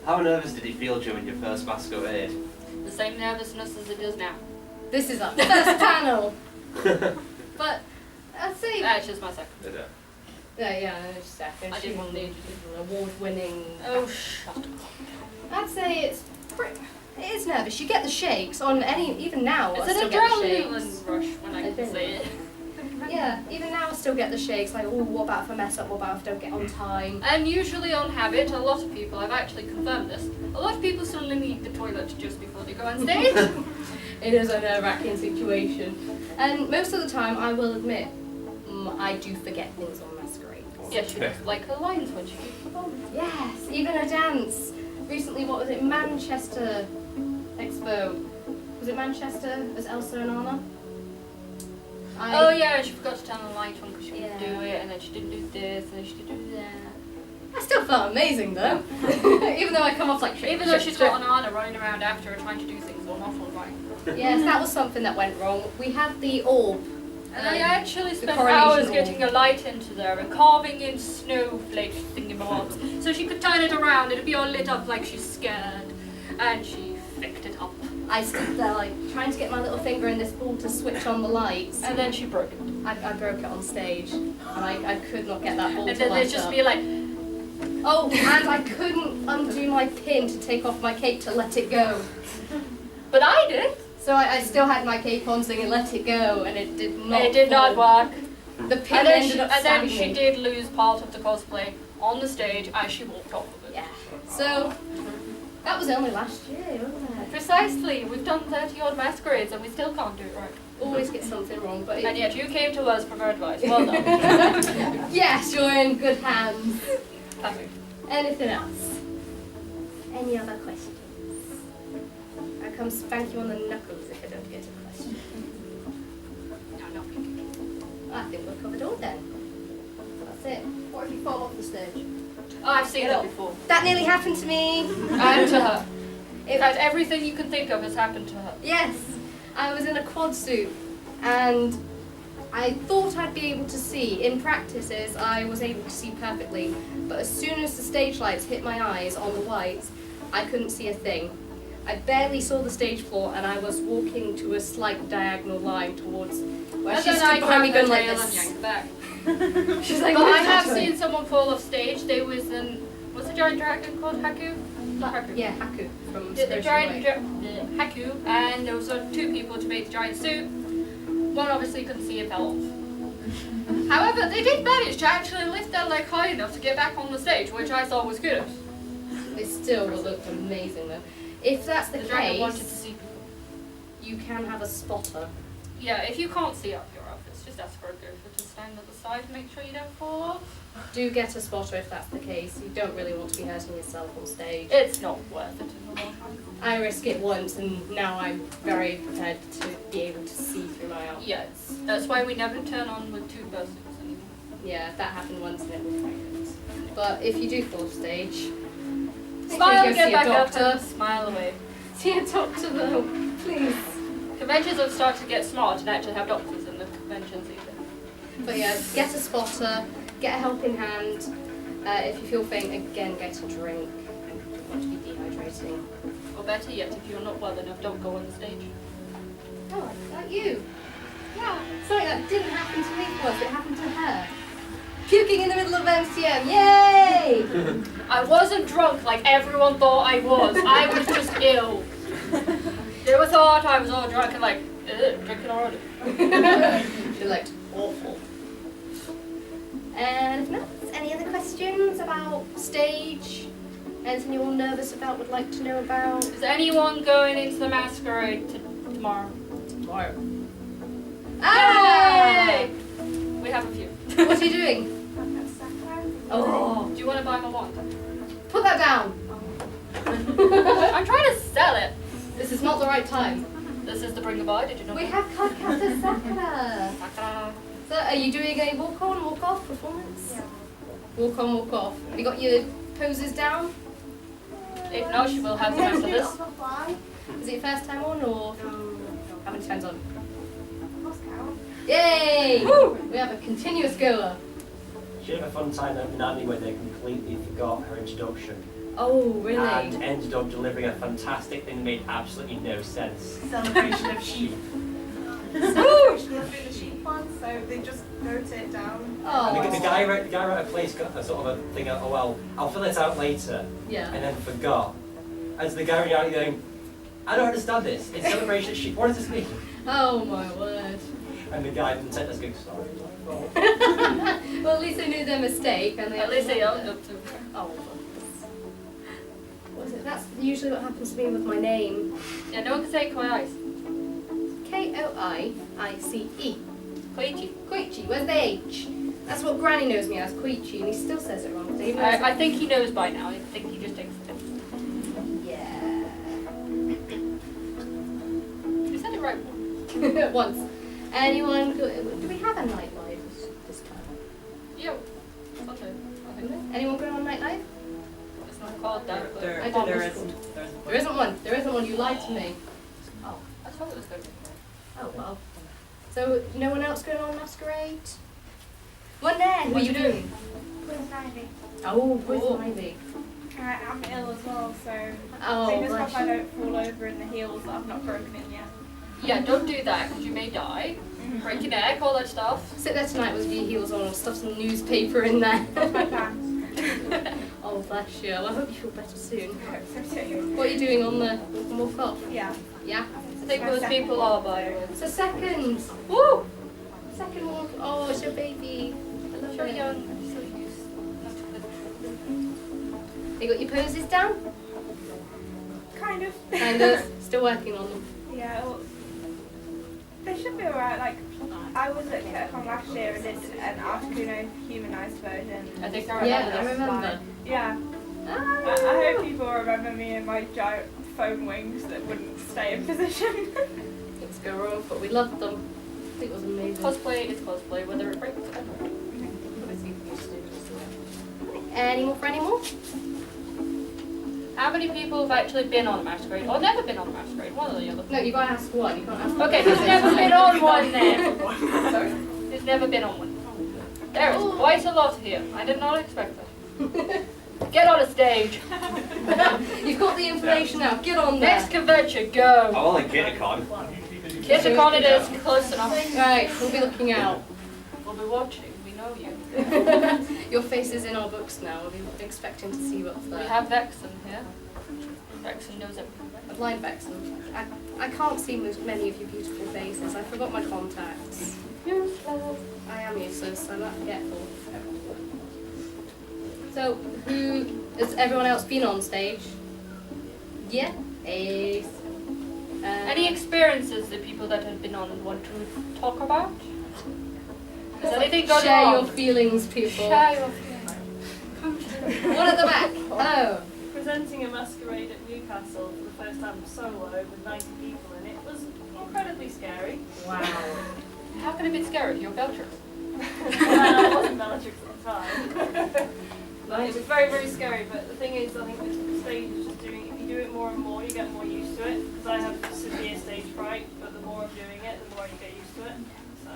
How nervous did it feel during your first Masquerade? The same nervousness as it is now. This is our first panel. But I'd say That's just my second. yeah, second. I didn't want to. An award-winning. Oh, shut up. I'd say it is nervous. You get the shakes on any. Even now, I Is it still a get the shakes. adrenaline rush when I can say it? Yeah, even now I still get the shakes. Like, oh, what about if I mess up? What about if I don't get on time? And usually on habit, a lot of people, I've actually confirmed this, a lot of people suddenly need the toilet just before they go on stage. It is a nerve-wracking situation, and most of the time, I will admit, I do forget things on Masquerade. Yeah, she does. Like her lines when she keeps performing. Yes, even a dance. Recently, what was it? Manchester Expo. Was it Manchester as Elsa and Anna? Oh yeah, and she forgot to turn on the light on because she Yeah. couldn't do it, and then she didn't do this, and then she didn't do that. I still felt amazing though, even though I come off like shit. Even though she's got an Anna running around after her trying to do things on awful right. Yes, that was something that went wrong. We had the orb. And I actually the spent coronation hours orb. getting a light into there and carving in snowflake thingamabobs. So she could turn it around, it'd be all lit up like she's scared. And she flicked it up. I stood there like trying to get my little finger in this ball to switch on the lights. And then she broke it. I broke it on stage, and I could not get that ball And to then light they'd just up. be like, Oh, and I couldn't undo my pin to take off my cape to let it go. but I did. So I still had my cape on singing Let It Go, and it did not It did not fall. work. The pin And then, ended up and then standing. she did lose part of the cosplay on the stage as she walked off of it. Yeah. So, that was only last year, wasn't it? Precisely. We've done 30 odd masquerades and we still can't do it right. Always get something wrong, but And yet you came to us for advice. Well done. yes, you're in good hands. Perfect. Anything else? Any other questions? I'll come spank you on the knuckles if I don't get a question. No, not thinking. I think we're covered all then. That's it. What if you fall off the stage? Oh, I've seen that before. That nearly happened to me. And to her. In fact, everything you can think of has happened to her. Yes, I was in a quad suit and I thought I'd be able to see. In practices, I was able to see perfectly, but as soon as the stage lights hit my eyes on the whites, I couldn't see a thing. I barely saw the stage floor and I was walking to a slight diagonal line towards where she stood behind me going like and this. yanked back. She's like, But "What I are you have doing?" seen someone fall off stage. There was what's the giant dragon called? Haku? Haku. Yeah, Haku from The Spirited giant Away. Haku, and there was two people to make the giant suit. One obviously couldn't see and fell off. However, they did manage to actually lift their leg high enough to get back on the stage, which I thought was good. It still looked amazing though. If that's the The dragon case, wanted to see people. you can have a spotter. Yeah, if you can't see up your outfits, just ask for a gopher to stand at the side and make sure you don't fall off. Do get a spotter if that's the case. You don't really want to be hurting yourself on stage. It's not worth it in the long run. I risk it once and now I'm very prepared to be able to see through my outfit. Yeah, that's why we never turn on with two persons anymore. Yeah, that happened once and it was quite good. But if you do fall off stage, Smile and go get see a back up doctor. and smile away. See a doctor though, please. Conventions have started to get smart and actually have doctors in the conventions even. But yeah, get a spotter, get a helping hand. If you feel faint, again, get a drink. Not to be dehydrating. Or better yet, if you're not well enough, don't go on the stage. Oh, like you. Yeah, something that didn't happen to me once, it happened to her. Puking in the middle of MCM, yay! I wasn't drunk like everyone thought I was. I was just ill. They were thought I was all drunk and like, drinking already. She looked awful. And if not, any other questions about stage? Anything you're all nervous about, would like to know about? Is anyone going into the masquerade tomorrow? Tomorrow. Yay! We have a few. What are you doing? Oh, Do you want to buy my wand? put that down. I'm trying to sell it. This is not the right time. This is the bring a buy, did you know? We have Cardcaptor Sakura. Sakura. So, are you doing a walk on, walk off performance? Yeah. Walk on, walk off. Have you got your poses down? If not, she will have the rest of this. Is it your first time on or how many times on? Yay! Woo! We have a continuous goer. She had a fun time at Nani where they completely forgot her introduction Oh, really? and ended up delivering a fantastic thing that made absolutely no sense. Celebration of sheep. Woo! Celebration of the sheep one, so they just wrote it down. Oh, And the guy wrote a place, got a sort of a thing, oh well, I'll fill it out later, yeah. and then forgot. And so the guy went out going, I don't understand this, it's celebration of sheep, what does this mean? Oh my word. And the guy didn't take this going, sorry. Well, at least they knew their mistake and they At least they owned up to it. Oh. What was it? That's usually what happens to me with my name. Yeah, no one can say Koiice. Koiice. Koiichi. Koiichi. Where's the H? That's what Granny knows me as, Koiichi, and he still says it wrong. So he knows I think he knows by now. I think he just takes it. Yeah. You said it right. Once. Anyone? Do we have a nightlife this time? Yeah. Sunday. I think. Anyone going on nightlife? It's not called that. but- I don't know. There isn't one. There isn't one. You lied to me. Oh. I thought it was good. Oh well. So no one else going on Masquerade? One there. What are you doing? With Ivy. Oh, with Ivy. I'm ill as well, so Oh, fingers bless crossed I you. don't fall over in the heels that I've not broken in yet. Yeah, don't do that because you may die. Break your neck, all that stuff. Sit there tonight with your heels on and stuff some newspaper in there. That's my plan. Oh, bless you. Well, I hope you feel better soon. I hope so too. What are you doing on the walk off? Yeah. Yeah? I think most people are, by the way. It's a second. Woo! Second walk. Oh, it's your baby. I love So it. young, so used. You got your poses down? Kind of. Kind of. Still working on them. Yeah, well, they should be alright. Like, I was at KitCon last year and did an Articuno humanized version. I think I Yeah, I remember this. remember. Yeah. I hope people remember me and my giant foam wings that wouldn't stay in position. Things go wrong, but we loved them. I think it was amazing. Cosplay is cosplay, whether it breaks or not. Any more for any more? How many people have actually been on a masquerade or never been on a masquerade? One or the other. No, you gotta ask one. You can't ask Okay, who's never been on one then? Sorry? Who's never been on one? There is quite a lot here. I did not expect that. Get on a stage. You've got the information now. Get on there. Next convention, go. Oh, like KitCon. KitCon it is, close enough. Right, we'll be looking out. We'll be watching, we know you. Your face is in our books now. We'll be expecting to see you up there. We have Vexen here. Vexen knows everything. A blind Vexen. I can't see many of your beautiful faces. I forgot my contacts. Useless. I am useless. I'm not forgetful. So, has everyone else been on stage? Yeah. Ace. Any any experiences the people that have been on want to talk about? Has anything gone Share wrong? your feelings, people. Share your feelings. Come to the One at the back. Hello. Presenting a masquerade at Newcastle for the first time solo with 90 people in it was incredibly scary. Wow. How can it be scary? You're Belgian. I wasn't Bellatrix at the time. Nice. It was very, very scary, but the thing is, I think with stage is just doing, if you do it more and more, you get more used to it. Because I have severe stage fright, but the more I'm doing it, the more you get used to it. So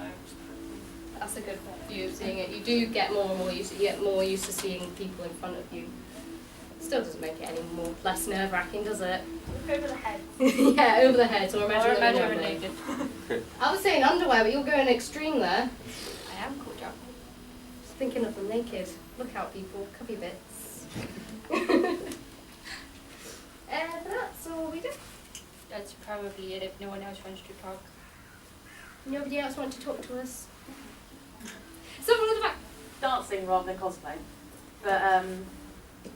That's a good view of seeing it. You do get more and more used to it. You get more used to seeing people in front of you. Still doesn't make it any more less nerve-wracking, does it? look over the head. Yeah, over the head, or imagine Or imagine you're we're naked. I was saying underwear, but you're going extreme there. I am cool, Jack. Just thinking of them naked. Look out, people. Cover your bits. That's all we do. That's probably it if no one else wants to talk. Nobody else want to talk to us? Someone at the back. Dancing rather than cosplay. But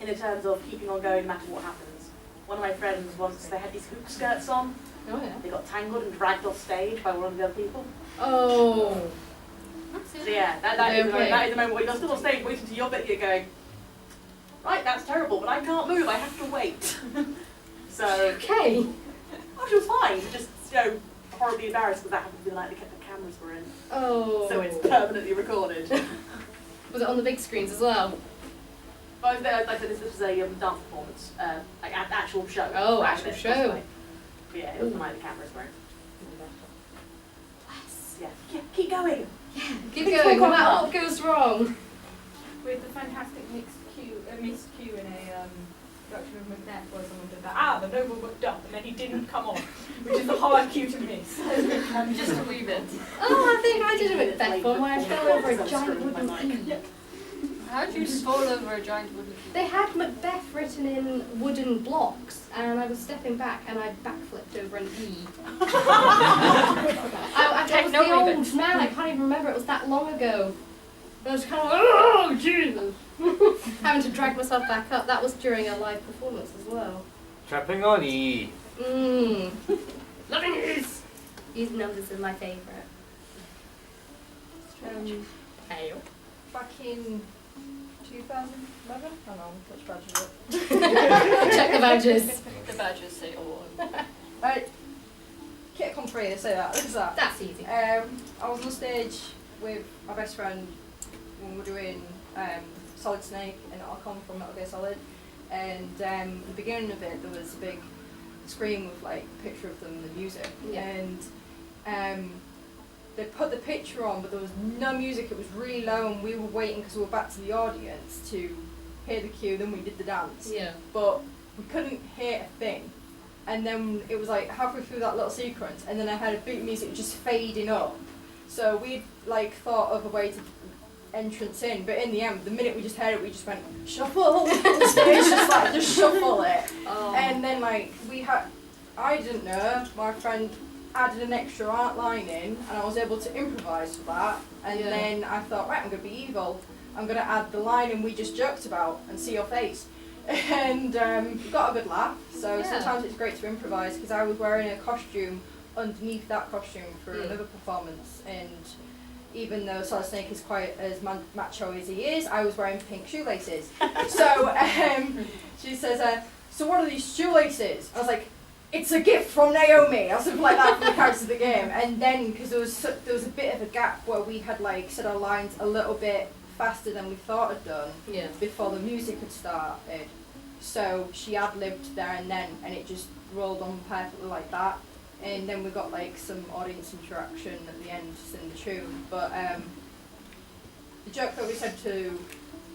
in terms of keeping on going no matter what happens. One of my friends once, they had these hoop skirts on. Oh yeah. They got tangled and dragged off stage by one of the other people. Oh. So yeah, that is the moment where you're still on stage waiting to your bit, you're going, right, that's terrible, but I can't move, I have to wait. So, Okay. oh, she was fine, just, horribly embarrassed because that happened to be the night the cameras were in. Oh. So it's permanently recorded. Was it on the big screens as well? But like I said, this was a dance performance, like an actual show. Oh, rather actual than show. cosplay. But yeah, it was the night the cameras were in. Yeah, keep going. Keep going, no matter what goes wrong. With the fantastic missed Q in a production of Macbeth where someone did that, the noble Macduff, and then he didn't come on, which is a hard cue to miss. Just a wee bit. Oh, I think I did a Macbeth one where I fell over a giant wooden key. How did you fall over a giant wooden key? They had Macbeth written in wooden blocks, and I was stepping back and I backflipped over an E. I was the old man, I can't even remember, it was that long ago. I was kind of like, oh, Jesus! Having to drag myself back up. That was during a live performance as well. Trapping on E. Loving E's! These numbers are my favourite. Hey. Back in 2011? Hang on, which badge is it? Check the badges. The badges say all. Right. Kit contrary, say that. What's that? That's easy. I was on stage with my best friend when we were doing Solid Snake and Alcon from Metal Gear Solid, and at the beginning of it there was a big screen with like a picture of them and the music, and they put the picture on but there was no music, it was really low and we were waiting because we were back to the audience to hear the cue, then we did the dance, but we couldn't hear a thing. And then it was like halfway through that little sequence, and then I had a beat music just fading up. So we'd like thought of a way to entrance in, but in the end, the minute we just heard it, we just went shuffle. The stage just shuffle it. Oh. And then I didn't know, my friend added an extra art line in, and I was able to improvise for that. And then I thought, right, I'm gonna be evil. I'm gonna add the line and we just joked about and see your face. And we got a good laugh, so sometimes it's great to improvise because I was wearing a costume underneath that costume for another performance, and even though Solid Snake is quite as macho as he is, I was wearing pink shoelaces. So she says, so what are these shoelaces? I was like, it's a gift from Naomi, or something like that from the characters of the game. And then, because there was a bit of a gap where we had like said our lines a little bit faster than we thought had done before the music had started. So she ad-libbed there and then, and it just rolled on perfectly like that. And then we got like some audience interaction at the end to sing the tune. But the joke that we said to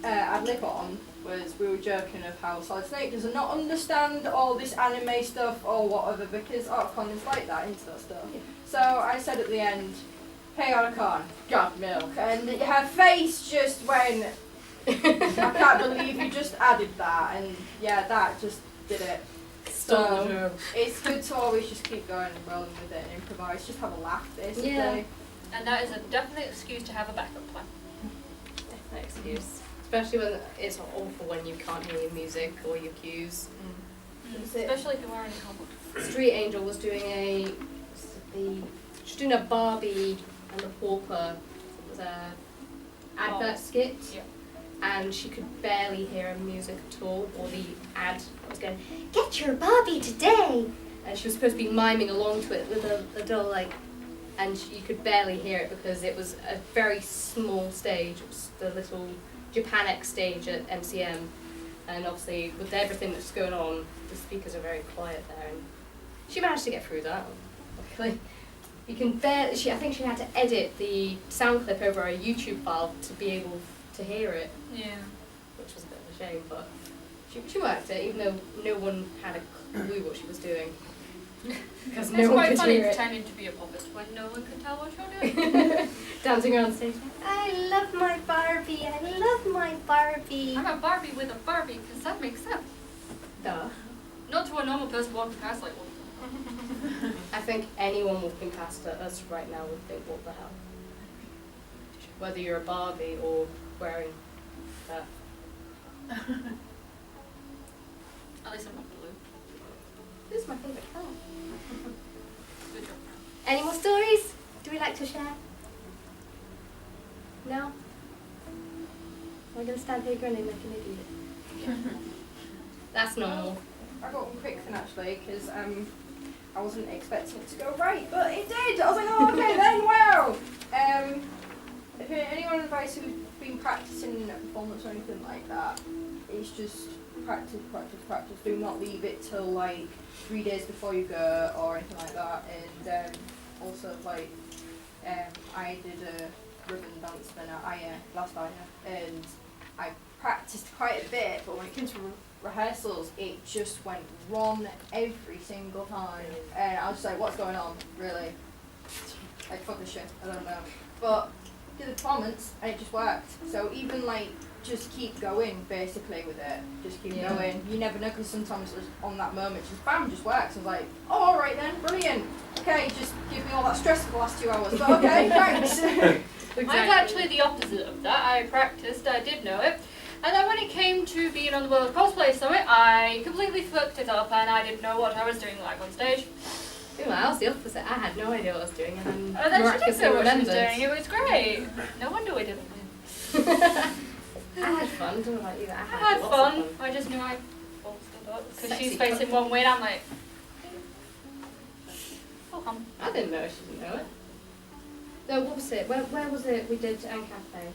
ad-lib on was we were joking of how Solid Snake does not understand all this anime stuff or whatever, because Arcon is like that, into that stuff. So I said at the end, hey Arcon, got milk. And her face just went, I can't believe you just added that. And yeah, that just did it. So it's good to always just keep going and rolling with it and improvise, just have a laugh basically. Yeah. And that is a definite excuse to have a backup plan. Definite excuse. Especially when it's awful when you can't hear your music or your cues. Especially if you're wearing a helmet. Street Angel was doing a she's doing a Barbie and the Pauper. It was a advert skit. Yeah. And she could barely hear music at all, or the ad that was going, "Get your Barbie today!" And she was supposed to be miming along to it with a doll, like, and you could barely hear it because it was a very small stage. It was the little Japanex stage at MCM, and obviously with everything that's going on, the speakers are very quiet there. And she managed to get through that. Luckily, you can barely. I think she had to edit the sound clip over a YouTube file to be able to hear it. Yeah. Which was a bit of a shame, but she worked it, even though no one had a clue what she was doing. Because It's no one quite could funny hear it. pretending to be a puppet when no one can tell what you're doing. Dancing around stage. I love my Barbie. I love my Barbie. I'm a Barbie with a Barbie, because that makes sense. Duh. Not to a normal person walking past like one. I think anyone walking past us right now would think, what the hell? Whether you're a Barbie or wearing that. At least I'm not blue. This is my favourite colour. Good job. Any more stories? Do we like to share? No? We're going to stand here grinning like an idiot. That's normal. I got one quick thing actually, because I wasn't expecting it to go right, but it did! I was like, oh, okay then, wow! If anyone advice who's been practicing performance or anything like that, it's just practice, practice, practice. Do not leave it till like 3 days before you go or anything like that. And also like, I did a ribbon dance at last Aya, and I practiced quite a bit, but when it came to rehearsals, it just went wrong every single time. And I was just like, what's going on, really? Like, fuck this shit, I don't know. But did the performance, and it just worked. So even like, just keep going basically with it. Just keep going. You never know, because sometimes just on that moment, just bam, just works. I was like, oh, all right then, brilliant. Okay, just give me all that stress for the last 2 hours. But okay, thanks. Exactly. I'm actually the opposite of that. I practiced, I did know it. And then when it came to being on the World Cosplay Summit, I completely fucked it up and I didn't know what I was doing live on stage. Ooh, I was the opposite. I had no idea what I was doing, and And then she did miraculously know what she was remembered. doing. It was great. No wonder we didn't win. I had fun. Don't know about you. I I had had lots fun. of fun. I just knew I bolstered up. Because Sexy she's facing fun. one way and I'm like, oh, I didn't know she didn't know it. No, what was it? Where was it? We did Cafe.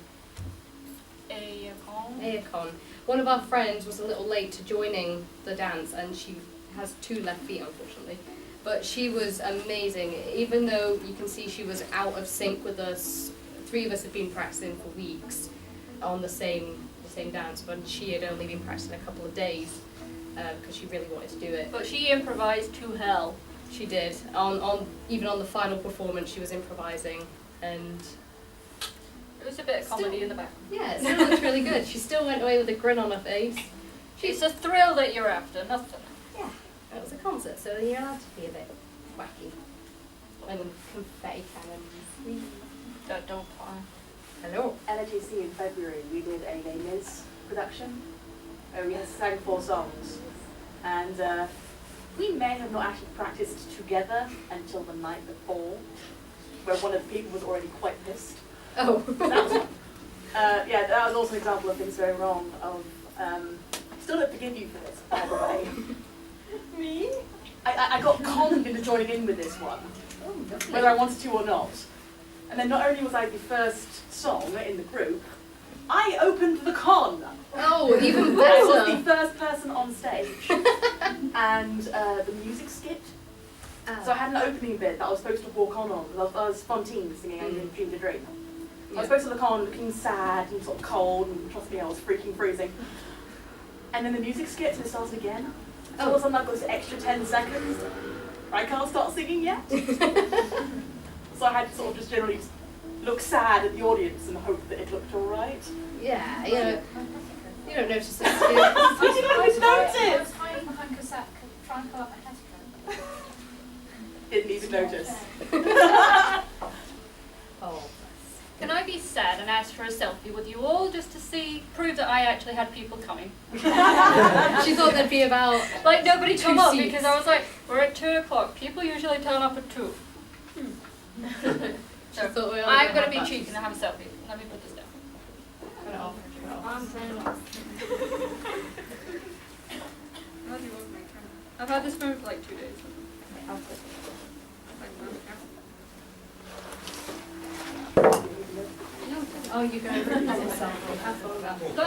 Aecon. One of our friends was a little late to joining the dance, and she has 2 left feet, unfortunately. But she was amazing. Even though you can see she was out of sync with us, 3 of us had been practicing for weeks on the same dance, but she had only been practicing a couple of days because she really wanted to do it. But she improvised to hell. She did. Even on the final performance, she was improvising, and It was a bit of comedy in the back. yeah, it still looked really good. She still went away with a grin on her face. It's a thrill that you're after, nothing. Yeah, it was a concert, so you're allowed to be a bit wacky. And confetti cannons. Don't fly. Hello. LGC in February, we did a Les Mis production. We had sang 4 songs, and we may have not actually practiced together until the night before, where one of the people was already quite pissed. Oh. Yeah, that was also an example of things going wrong. Still don't forgive you for this, by the way. Me? I got conned into joining in with this one, whether I wanted to or not. And then not only was I the first song in the group, I opened the con. Oh, even I was better. the first person on stage, and the music skipped. So I had an opening bit that I was supposed to walk on because I was Fontaine singing I Dream to Dream. I was supposed to look on looking sad and sort of cold, and trust me, I was freaking freezing. And then the music skipped and it started again. So all of a sudden I've got this extra 10 seconds. I can't start singing yet. So I had to sort of just generally look sad at the audience and hope that it looked alright. Yeah, you don't notice it. I didn't even I notice! was hiding behind Cossack trying to pull up my hairspray. Didn't even notice. Oh. Can I be sad and ask for a selfie with you all just to prove that I actually had people coming? She thought there'd be about like nobody 2 come up seats. because I was like, we're at 2 o'clock. People usually turn up at 2. So, I thought we were I'm gonna going to be have cheeky and have a selfie. Let me put this down. Turn it off. I'm turning it off. How do you work my camera? I've had this phone for like 2 days. Oh, you're going to release yourself. I thought about it.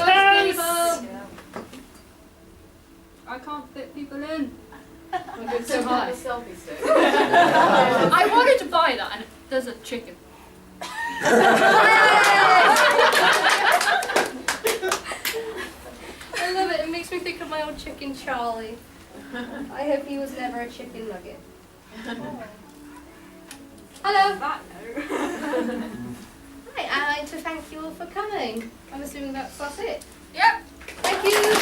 I can't fit people in. It's so high. Selfie stick. I wanted to buy that and there's a chicken. I love it. It makes me think of my old chicken Charlie. I hope he was never a chicken nugget. Hello. That no. Right, I'd like to thank you all for coming. I'm assuming that's it. Yep. Thank you.